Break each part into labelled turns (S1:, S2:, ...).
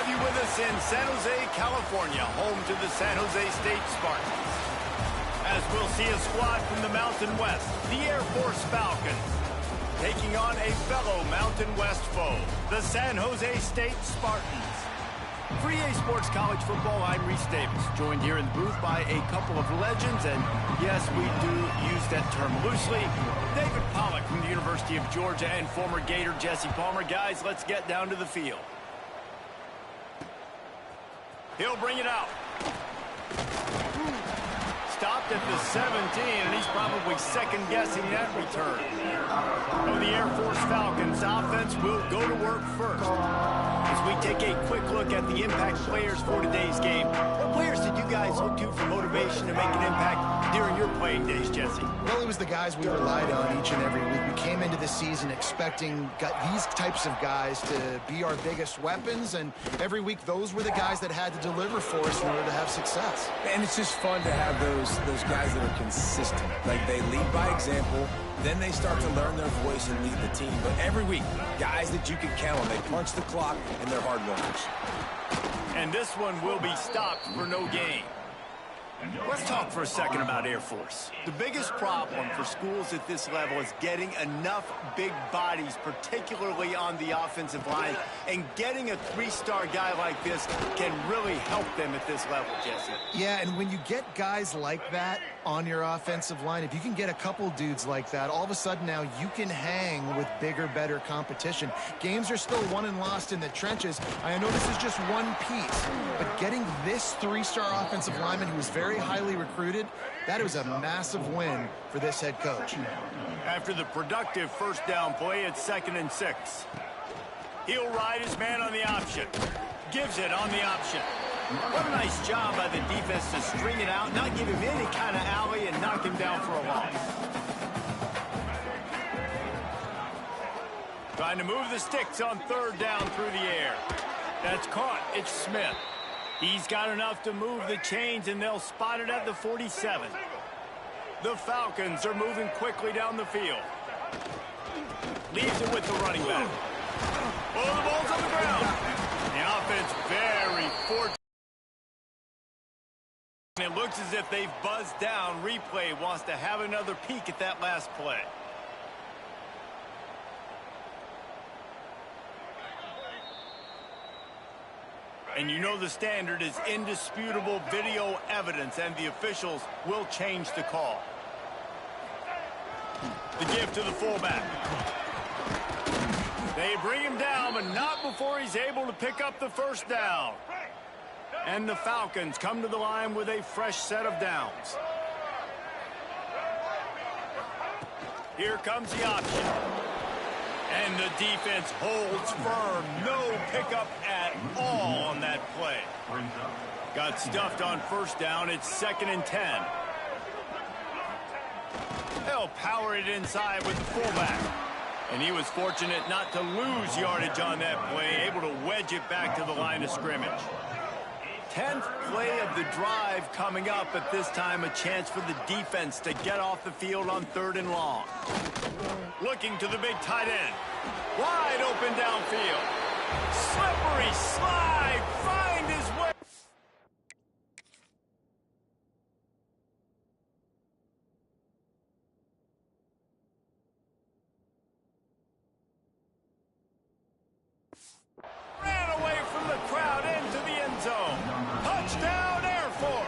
S1: you with us in San Jose, California, home to the San Jose State Spartans. As we'll see a squad from the Mountain West, the Air Force Falcons, taking on a fellow Mountain West foe, the San Jose State Spartans. For EA Sports College Football, I'm Reese Davis, joined here in the booth by a couple of legends, and yes, we do use that term loosely. David Pollack from the University of Georgia and former Gator Jesse Palmer. Guys, let's get down to the field. He'll bring it out. Stopped at the 17, and he's probably second-guessing that return. Oh, the Air Force Falcons offense will go to work first. As we take a quick look at the impact players for today's game, what players did you guys look to for motivation to make an impact during your playing days, Jesse?
S2: Well, it was the guys we relied on each and every week. We came into the season expecting these types of guys to be our biggest weapons, and every week those were the guys that had to deliver for us in order to have success.
S3: And it's just fun to have those guys that are consistent. Like, they lead by example, then they start to learn their voice and lead the team. But every week, guys that you can count on, they punch the clock, and they're hard workers.
S1: And this one will be stopped for no gain. Let's talk for a second about Air Force. The biggest problem for schools at this level is getting enough big bodies, particularly on the offensive line, and getting a three-star guy like this can really help them at this level, Jesse.
S2: Yeah, and when you get guys like that on your offensive line, if you can get a couple dudes like that, all of a sudden now you can hang with bigger, better competition. Games are still won and lost in the trenches. I know this is just one piece, but getting this three-star offensive lineman who is very highly recruited, that was a massive win for this head coach.
S1: After the productive first down play, it's 2nd and 6. He'll ride his man on the option. Gives it on the option. What a nice job by the defense to string it out, not give him any kind of alley, and knock him down for a loss. Trying to move the sticks on 3rd down through the air. That's caught. It's Smith. He's got enough to move the chains, and they'll spot it at the 47. The Falcons are moving quickly down the field. Leaves it with the running back. Oh, the ball's on the ground. The offense very fortunate. It looks as if they've buzzed down. Replay wants to have another peek at that last play. And you know the standard is indisputable video evidence, and the officials will change the call. The give to the fullback. They bring him down, but not before he's able to pick up the first down. And the Falcons come to the line with a fresh set of downs. Here comes the option. And the defense holds firm. No pickup at all on that play. Got stuffed on first down. It's 2nd and 10. They'll power it inside with the fullback. And he was fortunate not to lose yardage on that play, able to wedge it back to the line of scrimmage. 10th play of the drive coming up, at this time a chance for the defense to get off the field on 3rd and long. Looking to the big tight end. Wide open downfield. Slippery slide. Find his way. Ran away from the crowd into the end zone. Touchdown, Air Force.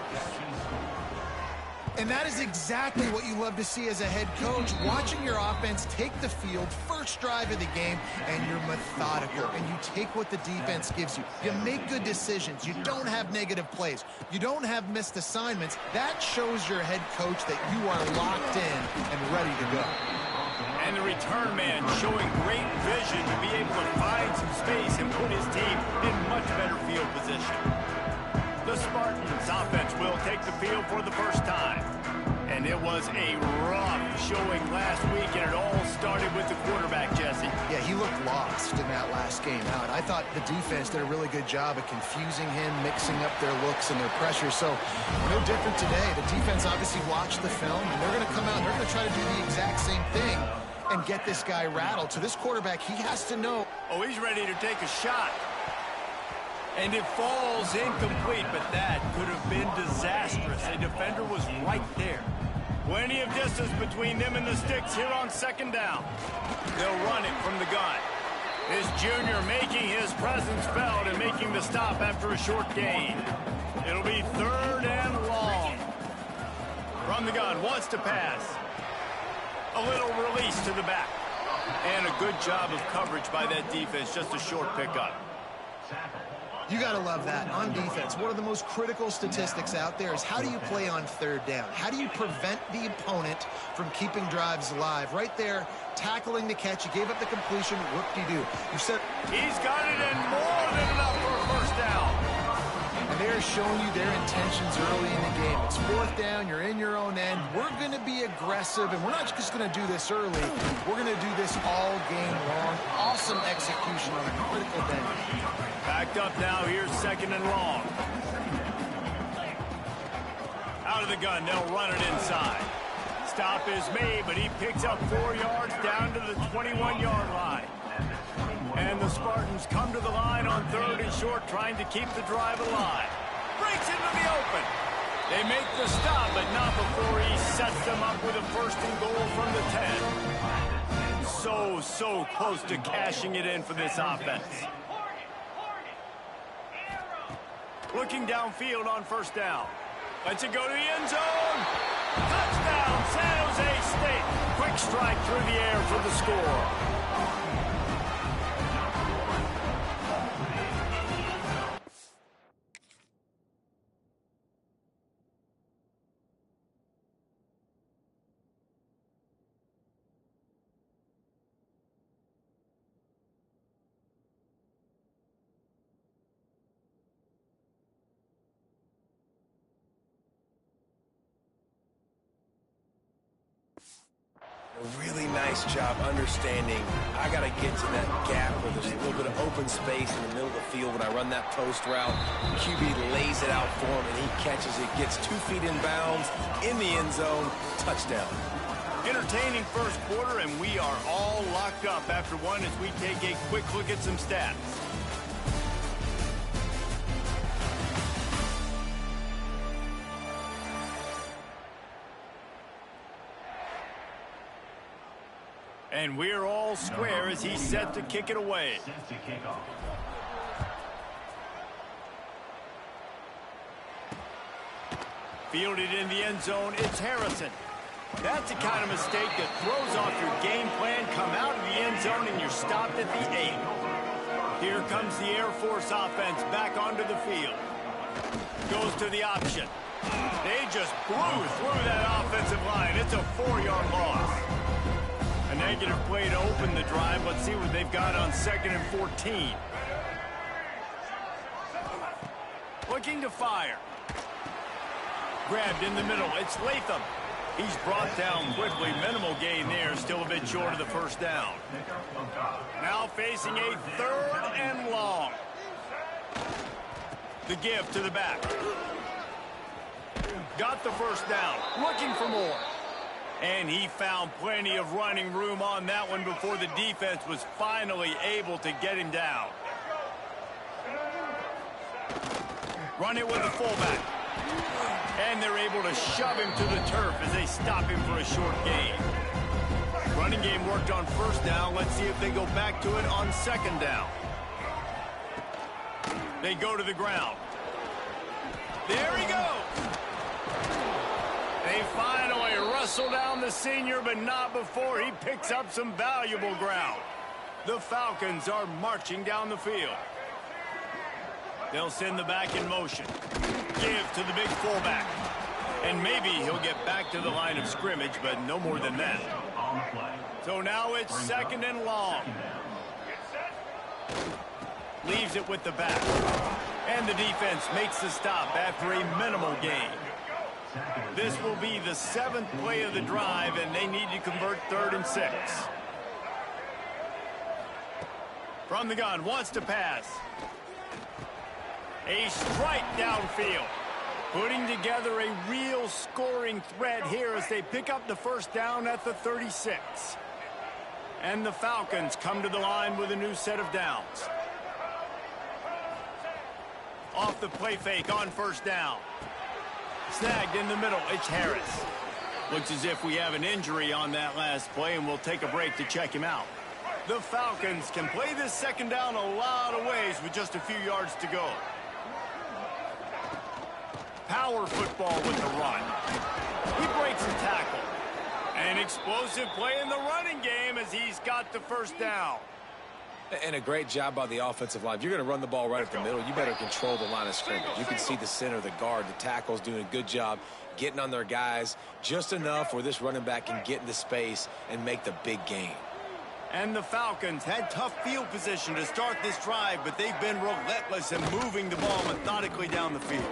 S2: And that is exactly what you love to see as a head coach, watching your offense take the field, first drive of the game, and you're methodical, and you take what the defense gives you. You make good decisions. You don't have negative plays. You don't have missed assignments. That shows your head coach that you are locked in and ready to go.
S1: And the return man showing great vision to be able to find some space and put his team in much better field position. The Spartans offense will take the field for the first time. And it was a rough showing last week, and it all started with the quarterback, Jesse.
S2: Yeah, he looked lost in that last game out. I thought the defense did a really good job of confusing him, mixing up their looks and their pressure. So, no different today. The defense obviously watched the film, and they're going to come out and they're going to try to do the exact same thing and get this guy rattled. So this quarterback, he has to know.
S1: Oh, he's ready to take a shot. And it falls incomplete, but that could have been disastrous. A defender was right there. Plenty of distance between them and the sticks here on second down. They'll run it from the gun. This junior making his presence felt and making the stop after a short gain. It'll be 3rd and long. From the gun, wants to pass. A little release to the back. And a good job of coverage by that defense, just a short pickup.
S2: You got to love that on defense. One of the most critical statistics out there is how do you play on 3rd down? How do you prevent the opponent from keeping drives alive? Right there, tackling the catch. You gave up the completion. Whoop-de-doo. You said
S1: he's got it and more than enough for a 1st down.
S2: And they're showing you their intentions early in the game. It's 4th down. You're in your own end. We're going to be aggressive, and we're not just going to do this early. We're going to do this all game long. Awesome execution on a critical down.
S1: Backed up now, here's 2nd and long. Out of the gun, they'll run it inside. Stop is made, but he picks up 4 yards down to the 21-yard line. And the Spartans come to the line on 3rd and short, trying to keep the drive alive. Breaks into the open. They make the stop, but not before he sets them up with a 1st and goal from the 10. So close to cashing it in for this offense. Looking downfield on 1st down. Lets it go to the end zone. Touchdown, San Jose State. Quick strike through the air for the score.
S3: A really nice job understanding I got to get to that gap where there's a little bit of open space in the middle of the field when I run that post route. QB lays it out for him, and he catches it, gets 2 feet in bounds, in the end zone, touchdown.
S1: Entertaining 1st quarter, and we are all locked up after one as we take a quick look at some stats. And we're all square as he's set to kick it away. Fielded in the end zone, it's Harrison. That's the kind of mistake that throws off your game plan. Come out of the end zone and you're stopped at the 8. Here comes the Air Force offense back onto the field. Goes to the option. They just blew through that offensive line. It's a 4-yard loss. A negative play to open the drive. Let's see what they've got on 2nd and 14. Looking to fire. Grabbed in the middle. It's Latham. He's brought down quickly. Minimal gain there. Still a bit short of the 1st down. Now facing a 3rd and long. The give to the back. Got the 1st down. Looking for more. And he found plenty of running room on that one before the defense was finally able to get him down. Run it with the fullback. And they're able to shove him to the turf as they stop him for a short gain. Running game worked on 1st down. Let's see if they go back to it on 2nd down. They go to the ground. There he goes. They finally wrestle down the senior, but not before he picks up some valuable ground. The Falcons are marching down the field. They'll send the back in motion. Give to the big fullback. And maybe he'll get back to the line of scrimmage, but no more than that. So now it's 2nd and long. Leaves it with the back. And the defense makes the stop after a minimal gain. This will be the 7th play of the drive, and they need to convert 3rd and 6. From the gun, wants to pass. A strike downfield. Putting together a real scoring threat here as they pick up the 1st down at the 36. And the Falcons come to the line with a new set of downs. Off the play fake on first down. Snagged in the middle, it's Harris. Looks as if we have an injury on that last play, and we'll take a break to check him out. The Falcons can play this second down a lot of ways with just a few yards to go. Power football with the run. He breaks the tackle. An explosive play in the running game as he's got the first down.
S3: And a great job by the offensive line. If you're going to run the ball right up the middle, you better control the line of scrimmage. You can see the center, the guard, the tackles doing a good job getting on their guys just enough where this running back can get into space and make the big gain.
S1: And the Falcons had tough field position to start this drive, but they've been relentless in moving the ball methodically down the field.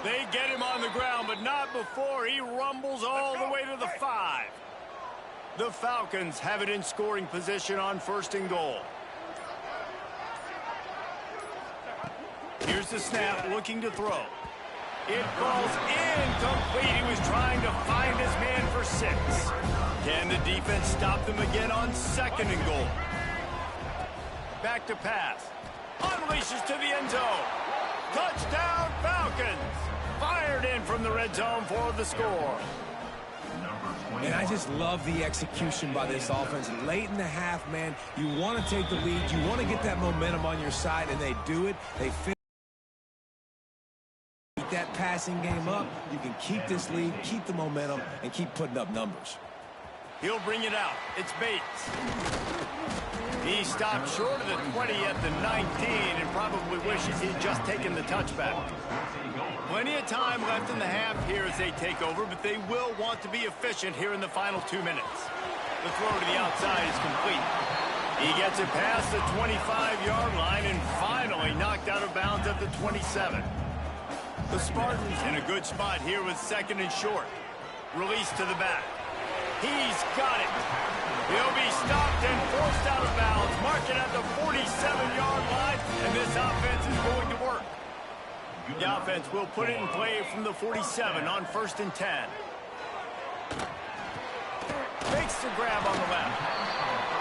S1: They get him on the ground, but not before he rumbles all the way to the 5. The Falcons have it in scoring position on first and goal. Here's the snap, looking to throw. It falls incomplete. He was trying to find his man for 6. Can the defense stop them again on second and goal? Back to pass. Unleashes to the end zone. Touchdown, Falcons. Fired in from the red zone for the score.
S3: And I just love the execution by this offense. Late in the half, man, you want to take the lead. You want to get that momentum on your side, and they do it. They finish that passing game up. You can keep this lead, keep the momentum, and keep putting up numbers.
S1: He'll bring it out. It's Bates. He stopped short of the 20 at the 19 and probably wishes he'd just taken the touchback. Plenty of time left in the half here as they take over, but they will want to be efficient here in the final 2 minutes. The throw to the outside is complete. He gets it past the 25-yard line and finally knocked out of bounds at the 27. The Spartans in a good spot here with second and short. Release to the back. He's got it. He'll be stopped and forced out of bounds. Mark it at the 47-yard line, and this offense is going to work. The offense will put it in play from the 47 on first and 10. Makes the grab on the left.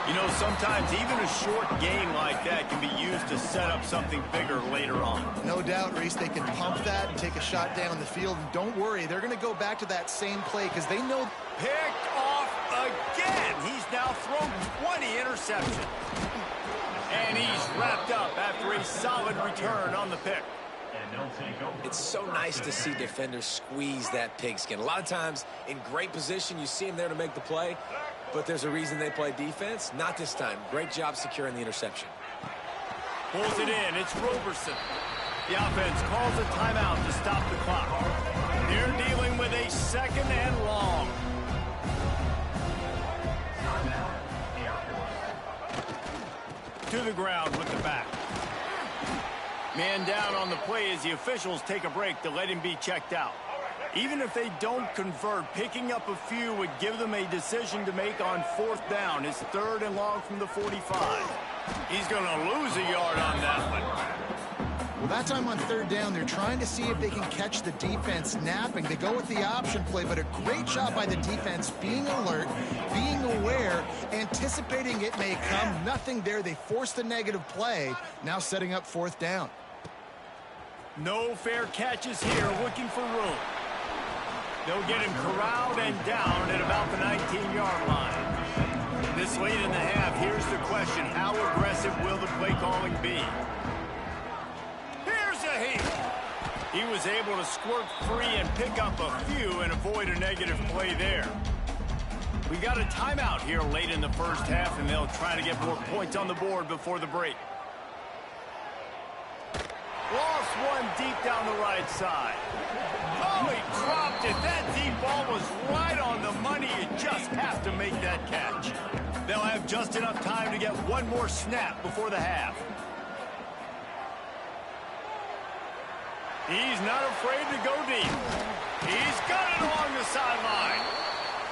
S1: You know, sometimes even a short gain like that can be used to set up something bigger later on.
S2: No doubt, Reese, they can pump that and take a shot down the field. And don't worry, they're going to go back to that same play because they know.
S1: Picked off again. He's now thrown 20 interceptions. And he's wrapped up after a solid return on the pick.
S3: It's so nice to see defenders squeeze that pigskin. A lot of times in great position, you see them there to make the play, but there's a reason they play defense. Not this time. Great job securing the interception.
S1: Pulls it in. It's Roberson. The offense calls a timeout to stop the clock. They're dealing with a second and long. To the ground with the back. Man down on the play as the officials take a break to let him be checked out. Even if they don't convert, picking up a few would give them a decision to make on fourth down. It's third and long from the 45. He's going to lose a yard on that one.
S2: Well, that time on third down, they're trying to see if they can catch the defense napping. They go with the option play, but a great job by the defense being alert, being aware, anticipating it may come. Nothing there. They forced the negative play, now setting up fourth down.
S1: No fair catches here, looking for room. They'll get him corralled and down at about the 19-yard line. This late in the half, here's the question. How aggressive will the play calling be? Here's a heat. He was able to squirt free and pick up a few and avoid a negative play there. We got a timeout here late in the first half, and they'll try to get more points on the board before the break. Lost one deep down the right side. Oh, he dropped it. That deep ball was right on the money. You just have to make that catch. They'll have just enough time to get one more snap before the half. He's not afraid to go deep. He's got it along the sideline.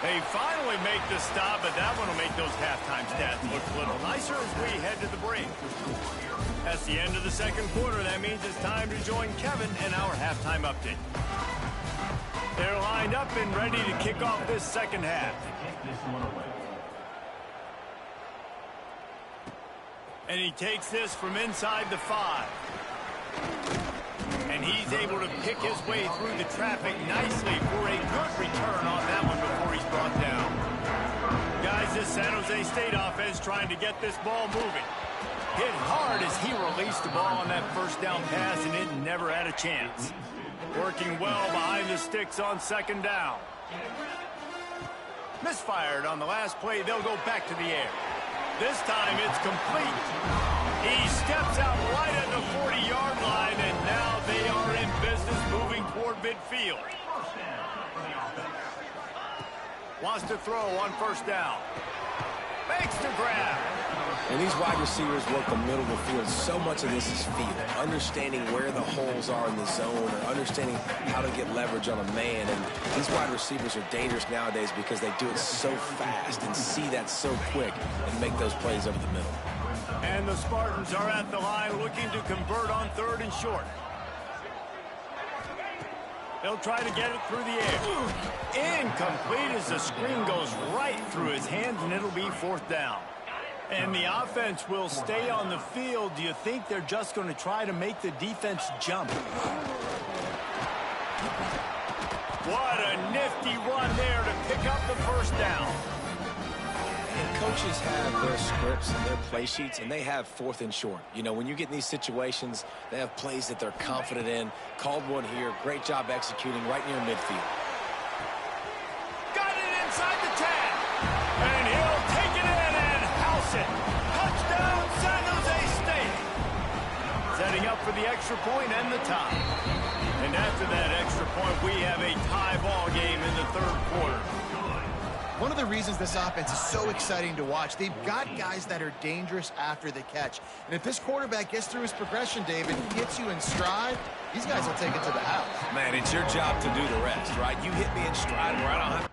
S1: They finally make the stop, but that one will make those halftime stats look a little nicer as we head to the break. That's the end of the second quarter. That means it's time to join Kevin in our halftime update. They're lined up and ready to kick off this second half. And he takes this from inside the 5. And he's able to pick his way through the traffic nicely for a good return on that one before he's brought down. Guys, this San Jose State offense trying to get this ball moving. Hit hard as he released the ball on that first down pass, and it never had a chance. Working well behind the sticks on second down. Misfired on the last play. They'll go back to the air. This time it's complete. He steps out right at the 40-yard line, and now they are in business moving toward midfield. Wants to throw on first down. Makes the grab.
S3: When these wide receivers work the middle of the field, so much of this is feel. Understanding where the holes are in the zone, or understanding how to get leverage on a man. And these wide receivers are dangerous nowadays because they do it so fast and see that so quick and make those plays over the middle.
S1: And the Spartans are at the line looking to convert on 3rd and short. They'll try to get it through the air. Incomplete as the screen goes right through his hands, and it'll be 4th down. And the offense will stay on the field. Do you think they're just going to try to make the defense jump? What a nifty run there to pick up the first down.
S3: And coaches have their scripts and their play sheets, and they have 4th and short. You know, when you get in these situations, they have plays that they're confident in. Called one here. Great job executing right near midfield.
S1: Got it inside the 10. And he'll take it in and house it. Touchdown, San Jose State. Setting up for the extra point and the tie. And after that extra point, we have a tie ball game in the 3rd quarter.
S2: One of the reasons this offense is so exciting to watch, they've got guys that are dangerous after the catch. And if this quarterback gets through his progression, David, gets you in stride, these guys will take it to the house.
S3: Man, it's your job to do the rest, right? You hit me in stride right on.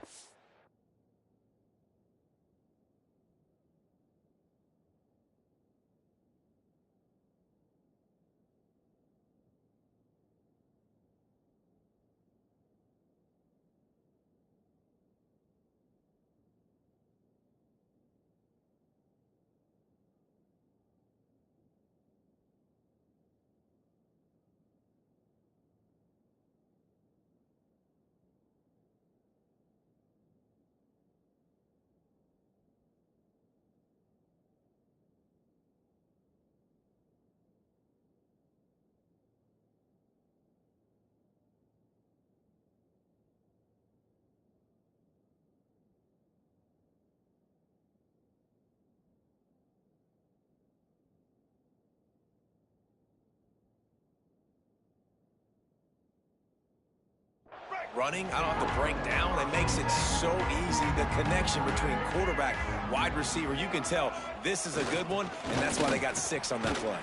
S3: Running, I don't have to break down. It makes it so easy. The connection between quarterback, wide receiver, you can tell this is a good one, and that's why they got 6 on that play.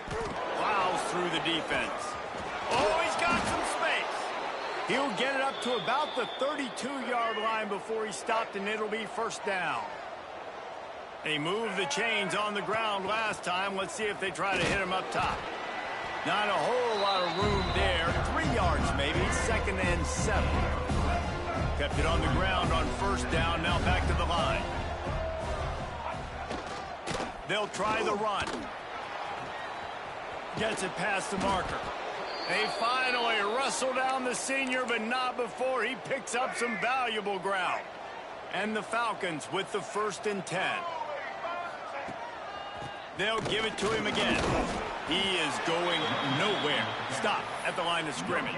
S1: Plows through the defense. Oh, he's got some space. He'll get it up to about the 32-yard line before he stopped, and it'll be 1st down. They moved the chains on the ground last time. Let's see if they try to hit him up top. Not a whole lot of room there. 3 yards maybe. 2nd and 7. Kept it on the ground on 1st down. Now back to the line. They'll try the run. Gets it past the marker. They finally wrestle down the senior, but not before he picks up some valuable ground. And the Falcons with the 1st and 10. They'll give it to him again. He is going nowhere. Stop at the line of scrimmage.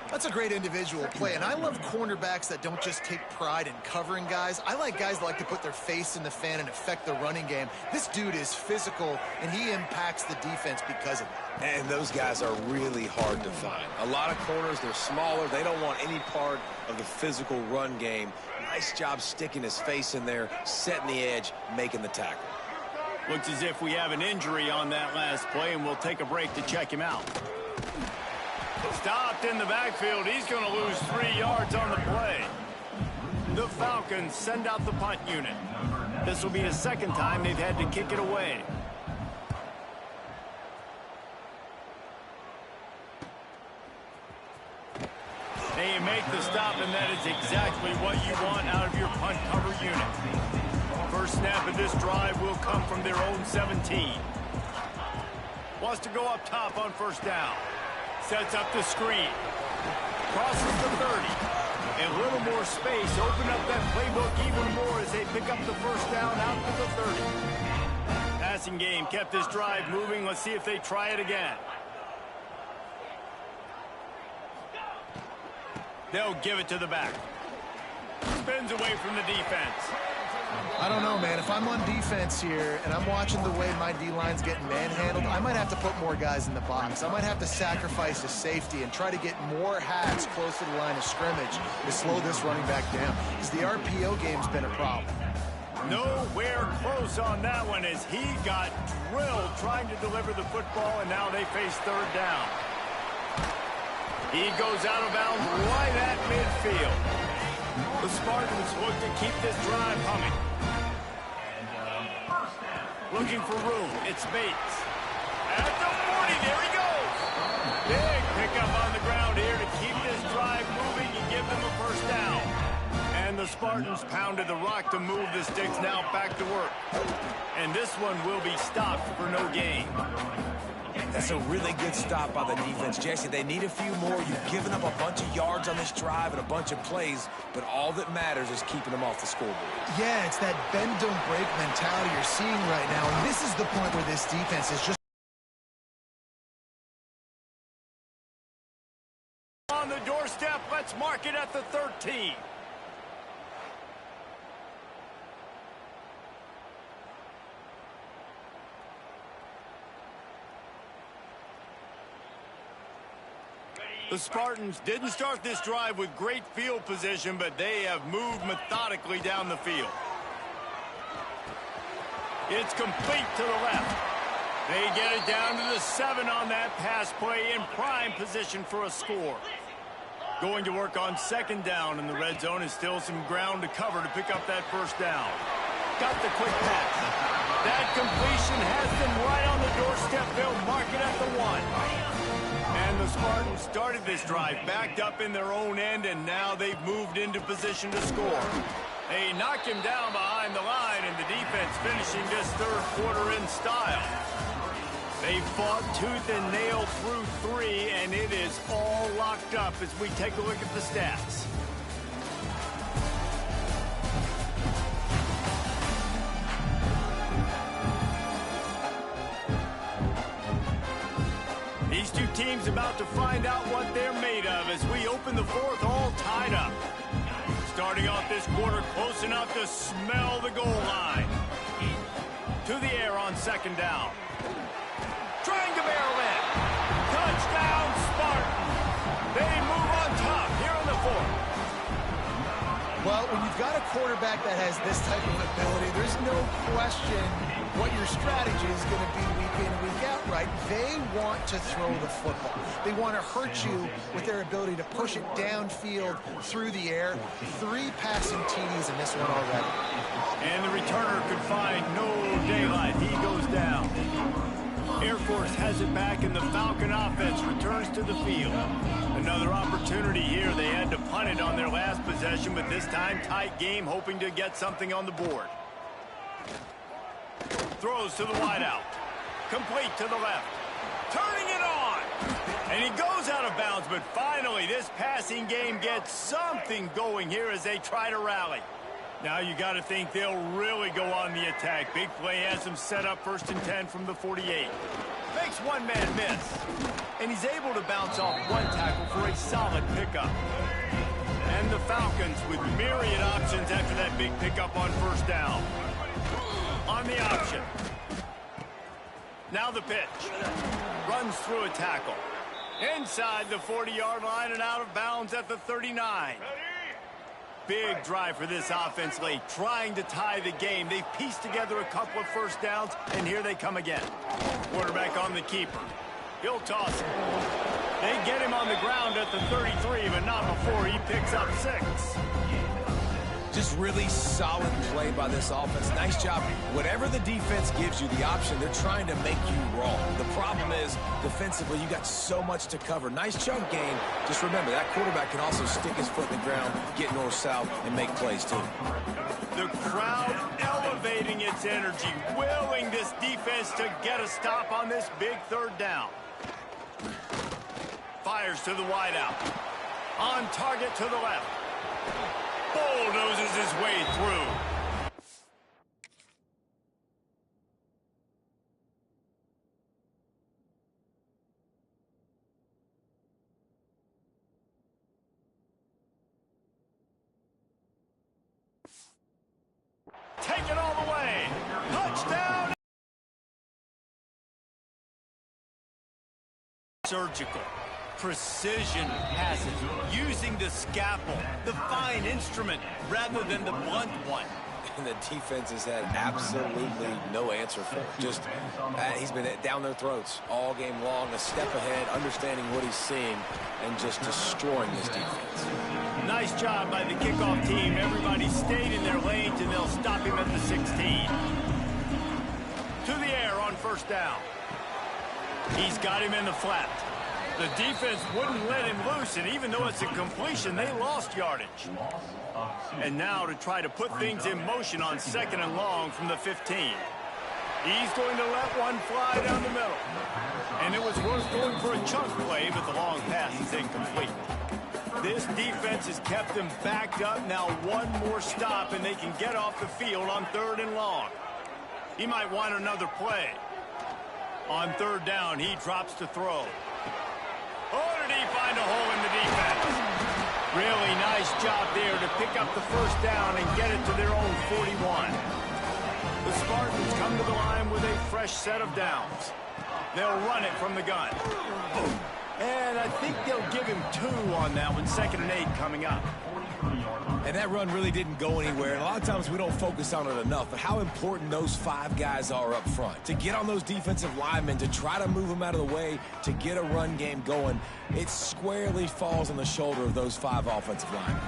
S2: That's a great individual play, and I love cornerbacks that don't just take pride in covering guys. I like guys that like to put their face in the fan and affect the running game. This dude is physical, and he impacts the defense because of it.
S3: And those guys are really hard to find. A lot of corners, they're smaller. They don't want any part of the physical run game. Nice job sticking his face in there, setting the edge, making the tackle.
S1: Looks as if we have an injury on that last play, and we'll take a break to check him out. Stopped in the backfield. He's going to lose 3 yards on the play. The Falcons send out the punt unit. This will be the 2nd time they've had to kick it away. They make the stop, and that is exactly what you want out of your punt cover unit. First snap of this drive will come from their own 17. Wants to go up top on first down. Sets up the screen. Crosses the 30. A little more space. Open up that playbook even more as they pick up the first down out to the 30. Passing game kept this drive moving. Let's see if they try it again. They'll give it to the back. Spins away from the defense.
S2: I don't know, man. If I'm on defense here and I'm watching the way my D-line's getting manhandled, I might have to put more guys in the box. I might have to sacrifice a safety and try to get more hats close to the line of scrimmage to slow this running back down, because the RPO game's been a problem.
S1: Nowhere close on that one as he got drilled trying to deliver the football, and now they face third down. He goes out of bounds right at midfield. The Spartans look to keep this drive humming. Looking for room. It's Bates. At the 40, there he goes. Big pickup on the ground here to keep this drive moving and give them a first down. And the Spartans pounded the rock to move the sticks, now back to work. And this one will be stopped for no gain.
S3: That's a really good stop by the defense, Jesse. They need a few more. You've given up a bunch of yards on this drive and a bunch of plays, but all that matters is keeping them off the scoreboard.
S2: Yeah, it's that bend, don't break mentality you're seeing right now, and this is the point where this defense is just
S1: on the doorstep. Let's mark it at the 13. The Spartans didn't start this drive with great field position, but they have moved methodically down the field. It's complete to the left. They get it down to the 7 on that pass play, in prime position for a score. Going to work on second down in the red zone, and still some ground to cover to pick up that first down. Got the quick pass. That completion has them right on the doorstep. They'll mark it at the 1. And the Spartans started this drive backed up in their own end, and now they've moved into position to score. They knocked him down behind the line, and the defense finishing this third quarter in style. They fought tooth and nail through 3, and it is all locked up as we take a look at the stats. These two teams about to find out what they're made of as we open the fourth, all tied up. Starting off this quarter close enough to smell the goal line. To the air on second down. Trying to barrel in. Touchdown, Spartans. They move on top here in the fourth.
S2: Well, when you've got a quarterback that has this type of ability, there's no question what your strategy is going to be week in, week out, right? They want to throw the football. They want to hurt you with their ability to push it downfield through the air. 3 passing TDs in this one already.
S1: And the returner could find no daylight. He goes down. Air Force has it back, and the Falcon offense returns to the field. Another opportunity here. They had to punt it on their last possession, but this time tight game, hoping to get something on the board. Throws to the wideout. Complete to the left. Turning it on. And he goes out of bounds, but finally this passing game gets something going here as they try to rally. Now you got to think they'll really go on the attack. Big play has them set up 1st and 10 from the 48. Makes one man miss. And he's able to bounce off one tackle for a solid pickup. And the Falcons with myriad options after that big pickup on first down. On the option. Now the pitch. Runs through a tackle. Inside the 40-yard line and out of bounds at the 39. Big drive for this offense late, trying to tie the game. They've pieced together a couple of first downs, and here they come again. Quarterback on the keeper. He'll toss it. They get him on the ground at the 33, but not before he picks up 6.
S3: Just really solid play by this offense. Nice job. Whatever the defense gives you the option, they're trying to make you wrong. The problem is, defensively, you got so much to cover. Nice chunk gain. Just remember, that quarterback can also stick his foot in the ground, get north-south, and make plays, too.
S1: The crowd elevating its energy, willing this defense to get a stop on this big third down. Fires to the wideout. On target to the left. Bulldozes his way through. Take it all the way. Touchdown. Surgical. Precision passes, using the scalpel, the fine instrument, rather than the blunt one.
S3: And the defense has had absolutely no answer for it. Just, he's been down their throats all game long, a step ahead, understanding what he's seeing, and just destroying this defense.
S1: Nice job by the kickoff team. Everybody stayed in their lanes, and they'll stop him at the 16. To the air on first down. He's got him in the flat. The defense wouldn't let him loose, and even though it's a completion, they lost yardage. And now to try to put things in motion on 2nd and long from the 15. He's going to let one fly down the middle. And it was worth going for a chunk play, but the long pass is incomplete. This defense has kept them backed up. Now one more stop, and they can get off the field on 3rd and long. He might want another play. On 3rd down, he drops to throw. Oh, did he find a hole in the defense? Really nice job there to pick up the first down and get it to their own 41. The Spartans come to the line with a fresh set of downs. They'll run it from the gun. And I think they'll give him 2 on that one, 2nd and 8 coming up.
S3: And that run really didn't go anywhere. And a lot of times we don't focus on it enough, but how important those 5 guys are up front. To get on those defensive linemen, to try to move them out of the way, to get a run game going, it squarely falls on the shoulder of those 5 offensive linemen.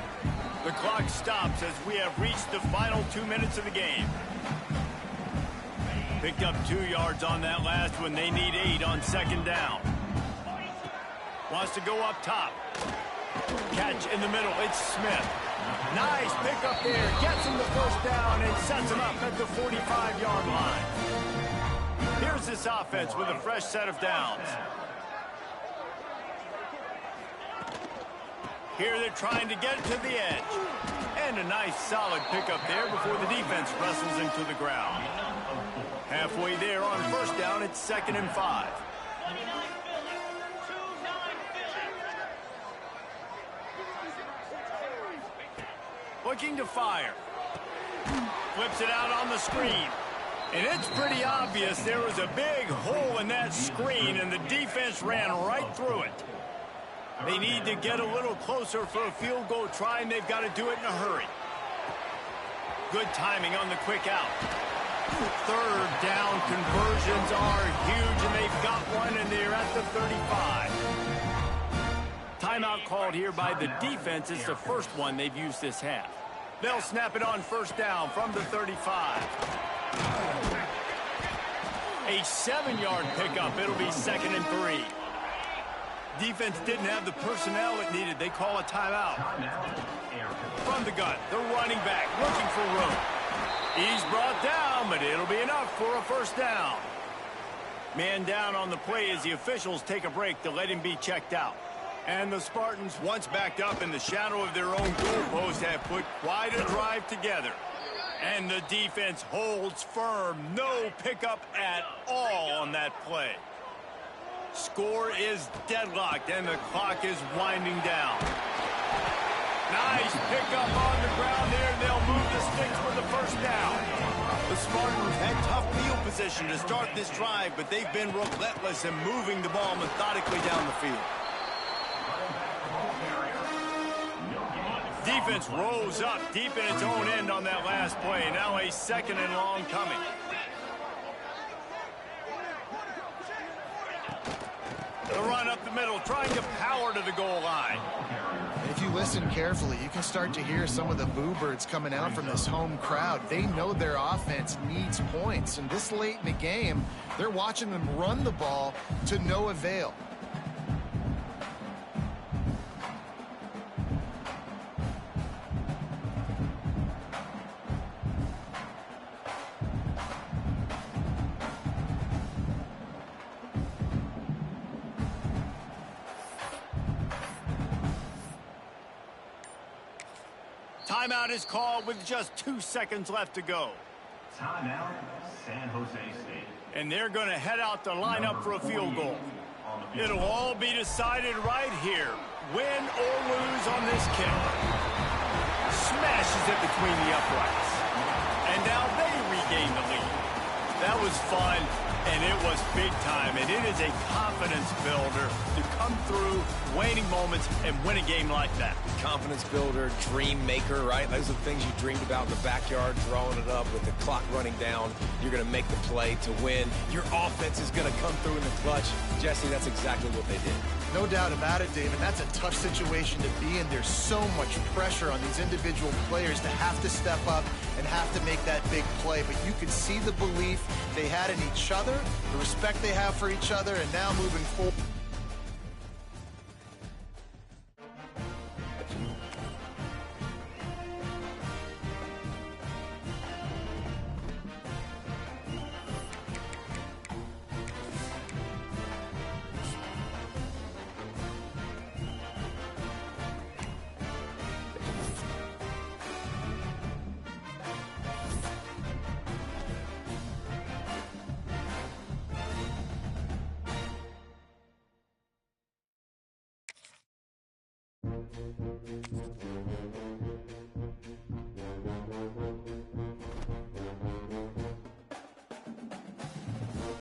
S1: The clock stops as we have reached the final 2 minutes of the game. Picked up 2 yards on that last one. They need 8 on 2nd down. Wants to go up top. Catch in the middle. It's Smith. Nice pickup there. Gets him the first down and sets him up at the 45-yard line. Here's this offense with a fresh set of downs. Here they're trying to get it to the edge. And a nice solid pickup there before the defense wrestles him to the ground. Halfway there on first down, it's 2nd and 5. Looking to fire. Flips it out on the screen. And it's pretty obvious there was a big hole in that screen, and the defense ran right through it. They need to get a little closer for a field goal try, and they've got to do it in a hurry. Good timing on the quick out. 3rd down conversions are huge, and they've got one, and they're at the 35. Timeout called here by the defense. It's the first one they've used this half. They'll snap it on first down from the 35. A 7-yard pickup. It'll be 2nd and 3. Defense didn't have the personnel it needed. They call a timeout. From the gun, the running back looking for room. He's brought down, but it'll be enough for a first down. Man down on the play as the officials take a break to let him be checked out. And the Spartans, once backed up in the shadow of their own goalpost, have put quite a drive together. And the defense holds firm. No pickup at all on that play. Score is deadlocked, and the clock is winding down. Nice pickup on the ground there. They'll move the sticks for the first down. The Spartans had tough field position to start this drive, but they've been relentless in moving the ball methodically down the field. Defense rose up deep in its own end on that last play. Now a 2nd and long coming. The run up the middle, trying to power to the goal line.
S2: If you listen listen carefully, you can start to hear some of the boo birds coming out from this home crowd. They know their offense needs points, and this late in the game, they're watching them run the ball to no avail.
S1: Timeout is called with just 2 seconds left to go.
S4: Timeout, San Jose State.
S1: And they're going to head out to line up for a field goal. It'll all be decided right here, win or lose on this kick. Smashes it between the uprights. And now they regain the lead. That was fun, and it was big time, and it is a confidence builder to come through waning moments and win a game like that.
S3: Confidence builder, dream maker, right? Those are the things you dreamed about in the backyard, drawing it up with the clock running down. You're going to make the play to win. Your offense is going to come through in the clutch. Jesse, that's exactly what they did.
S2: No doubt about it, David. That's a tough situation to be in. There's so much pressure on these individual players to have to step up and have to make that big play. But you could see the belief they had in each other, the respect they have for each other, and now moving forward.